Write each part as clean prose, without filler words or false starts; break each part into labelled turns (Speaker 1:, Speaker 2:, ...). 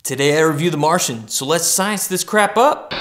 Speaker 1: Today I review The Martian, so let's science this crap up.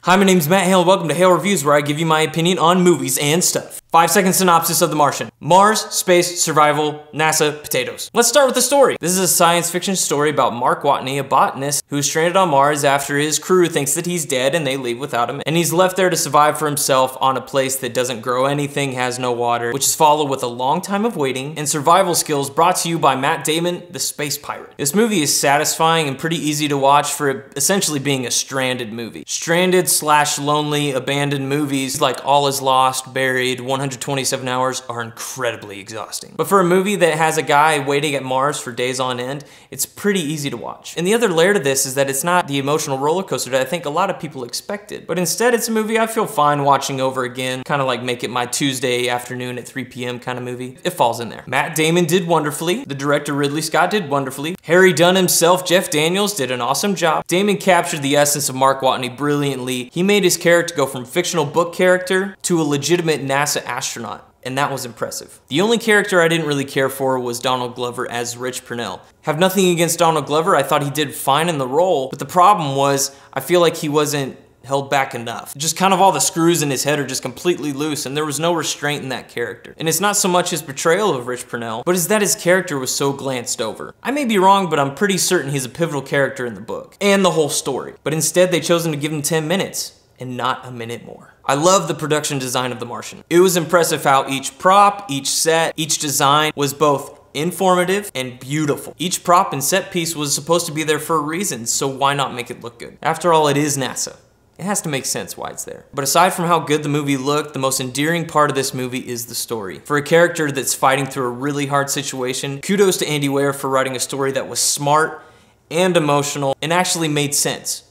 Speaker 1: Hi, my name's Matt Hale and welcome to Hale Reviews, where I give you my opinion on movies and stuff. 5-second synopsis of The Martian. Mars, space, survival, NASA, potatoes. Let's start with the story. This is a science fiction story about Mark Watney, a botanist who's stranded on Mars after his crew thinks that he's dead and they leave without him. And he's left there to survive for himself on a place that doesn't grow anything, has no water, which is followed with a long time of waiting and survival skills brought to you by Matt Damon, the space pirate. This movie is satisfying and pretty easy to watch for it essentially being a stranded movie. Stranded / lonely, abandoned movies like All Is Lost, Buried, 127 Hours are incredibly exhausting. But for a movie that has a guy waiting at Mars for days on end, it's pretty easy to watch. And the other layer to this is that it's not the emotional roller coaster that I think a lot of people expected. But instead it's a movie I feel fine watching over again, kind of like make it my Tuesday afternoon at 3 p.m. kind of movie. It falls in there. Matt Damon did wonderfully. The director Ridley Scott did wonderfully. Harry Dunn himself, Jeff Daniels, did an awesome job. Damon captured the essence of Mark Watney brilliantly. He made his character go from fictional book character to a legitimate NASA astronaut, and that was impressive. The only character I didn't really care for was Donald Glover as Rich Purnell. Have nothing against Donald Glover, I thought he did fine in the role, but the problem was, I feel like he wasn't held back enough. Just kind of all the screws in his head are just completely loose and there was no restraint in that character. And it's not so much his portrayal of Rich Purnell, but it's that his character was so glanced over. I may be wrong, but I'm pretty certain he's a pivotal character in the book and the whole story. But instead they chosen to give him 10 minutes and not a minute more. I love the production design of The Martian. It was impressive how each prop, each set, each design was both informative and beautiful. Each prop and set piece was supposed to be there for a reason, so why not make it look good? After all, it is NASA. It has to make sense why it's there. But aside from how good the movie looked, the most endearing part of this movie is the story. For a character that's fighting through a really hard situation, kudos to Andy Weir for writing a story that was smart and emotional and actually made sense.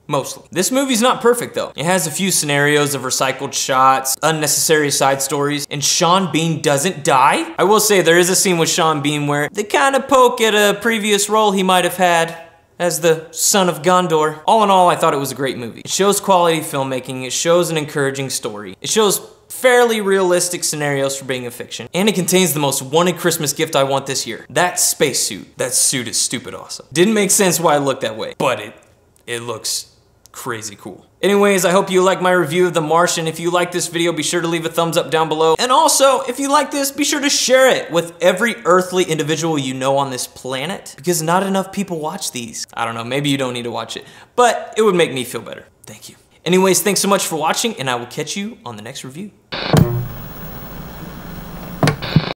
Speaker 1: Mostly. This movie's not perfect though. It has a few scenarios of recycled shots, unnecessary side stories, and Sean Bean doesn't die. I will say there is a scene with Sean Bean where they kind of poke at a previous role he might have had as the son of Gondor. All in all, I thought it was a great movie. It shows quality filmmaking, it shows an encouraging story, it shows fairly realistic scenarios for being a fiction, and it contains the most wanted Christmas gift I want this year. That spacesuit. That suit is stupid awesome. Didn't make sense why it looked that way, but it looks crazy cool. Anyways, I hope you like my review of The Martian. If you like this video, be sure to leave a thumbs up down below. And also, if you like this, be sure to share it with every earthly individual you know on this planet, because not enough people watch these. I don't know, maybe you don't need to watch it, but it would make me feel better. Thank you. Anyways, thanks so much for watching, and I will catch you on the next review.